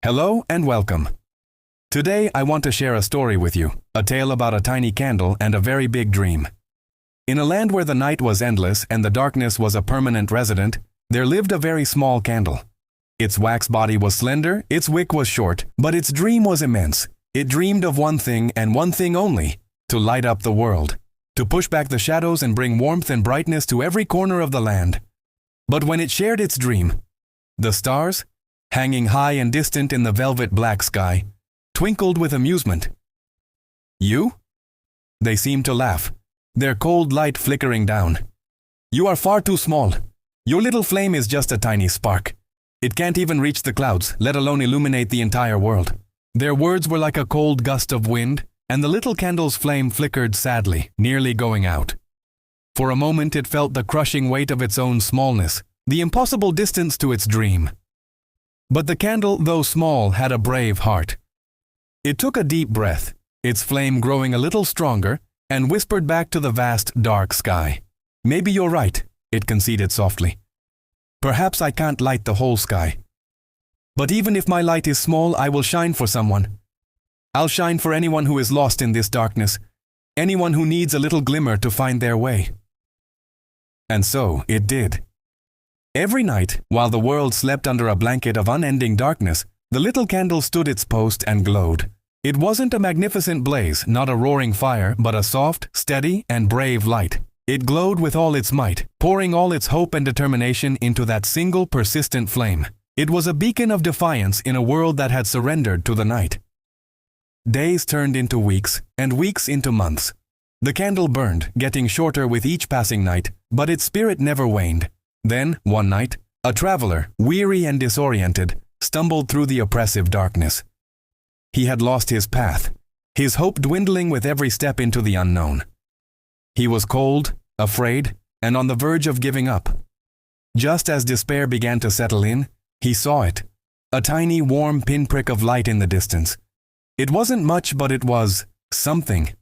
Hello and welcome. Today I want to share a story with you, a tale about a tiny candle and a very big dream. In a land where the night was endless and the darkness was a permanent resident, there lived a very small candle. Its wax body was slender, its wick was short, but its dream was immense. It dreamed of one thing and one thing only: to light up the world, to push back the shadows and bring warmth and brightness to every corner of the land. But when it shared its dream, the stars, hanging high and distant in the velvet black sky, twinkled with amusement. "You?" They seemed to laugh, their cold light flickering down. "You are far too small. Your little flame is just a tiny spark. It can't even reach the clouds, let alone illuminate the entire world." Their words were like a cold gust of wind, and the little candle's flame flickered sadly, nearly going out. For a moment it felt the crushing weight of its own smallness, the impossible distance to its dream. But the candle, though small, had a brave heart. It took a deep breath, its flame growing a little stronger, and whispered back to the vast, dark sky. "Maybe you're right," it conceded softly. "Perhaps I can't light the whole sky. But even if my light is small, I will shine for someone. I'll shine for anyone who is lost in this darkness, anyone who needs a little glimmer to find their way." And so it did. Every night, while the world slept under a blanket of unending darkness, the little candle stood its post and glowed. It wasn't a magnificent blaze, not a roaring fire, but a soft, steady, and brave light. It glowed with all its might, pouring all its hope and determination into that single persistent flame. It was a beacon of defiance in a world that had surrendered to the night. Days turned into weeks, and weeks into months. The candle burned, getting shorter with each passing night, but its spirit never waned. Then, one night, a traveler, weary and disoriented, stumbled through the oppressive darkness. He had lost his path, his hope dwindling with every step into the unknown. He was cold, afraid, and on the verge of giving up. Just as despair began to settle in, he saw it, a tiny, warm pinprick of light in the distance. It wasn't much, but it was something.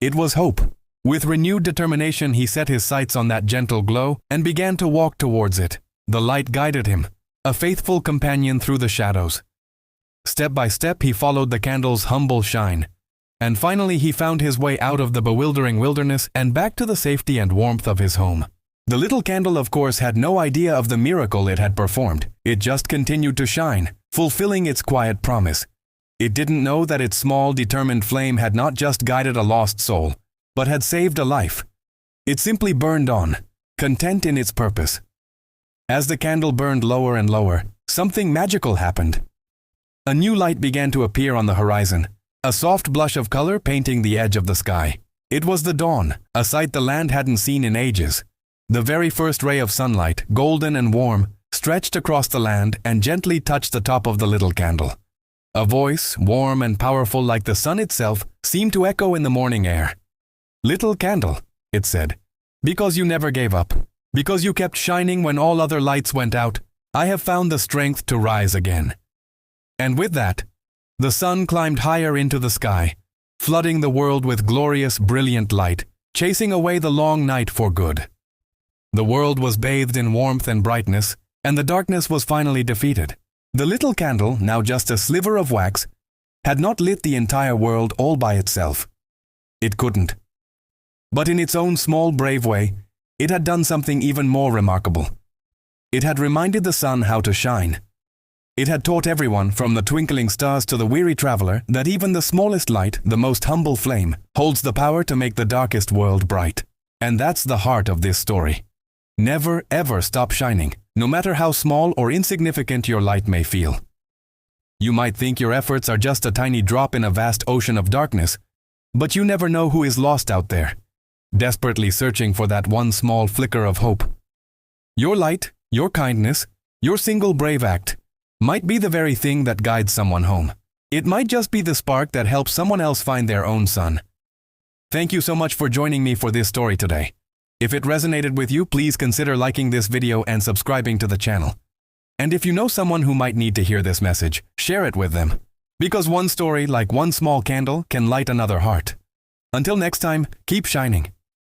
It was hope. With renewed determination, he set his sights on that gentle glow and began to walk towards it. The light guided him, a faithful companion through the shadows. Step by step, he followed the candle's humble shine, and finally he found his way out of the bewildering wilderness and back to the safety and warmth of his home. The little candle, of course, had no idea of the miracle it had performed. It just continued to shine, fulfilling its quiet promise. It didn't know that its small, determined flame had not just guided a lost soul, but had saved a life. It simply burned on, content in its purpose. As the candle burned lower and lower, something magical happened. A new light began to appear on the horizon, a soft blush of color painting the edge of the sky. It was the dawn, a sight the land hadn't seen in ages. The very first ray of sunlight, golden and warm, stretched across the land and gently touched the top of the little candle. A voice, warm and powerful like the sun itself, seemed to echo in the morning air. "Little candle," it said, "because you never gave up, because you kept shining when all other lights went out, I have found the strength to rise again." And with that, the sun climbed higher into the sky, flooding the world with glorious, brilliant light, chasing away the long night for good. The world was bathed in warmth and brightness, and the darkness was finally defeated. The little candle, now just a sliver of wax, had not lit the entire world all by itself. It couldn't. But in its own small, brave way, it had done something even more remarkable. It had reminded the sun how to shine. It had taught everyone, from the twinkling stars to the weary traveler, that even the smallest light, the most humble flame, holds the power to make the darkest world bright. And that's the heart of this story. Never, ever stop shining, no matter how small or insignificant your light may feel. You might think your efforts are just a tiny drop in a vast ocean of darkness, but you never know who is lost out there, desperately searching for that one small flicker of hope. Your light, your kindness, your single brave act might be the very thing that guides someone home. It might just be the spark that helps someone else find their own sun. Thank you so much for joining me for this story today. If it resonated with you, please consider liking this video and subscribing to the channel. And if you know someone who might need to hear this message, share it with them. Because one story, like one small candle, can light another heart. Until next time, keep shining.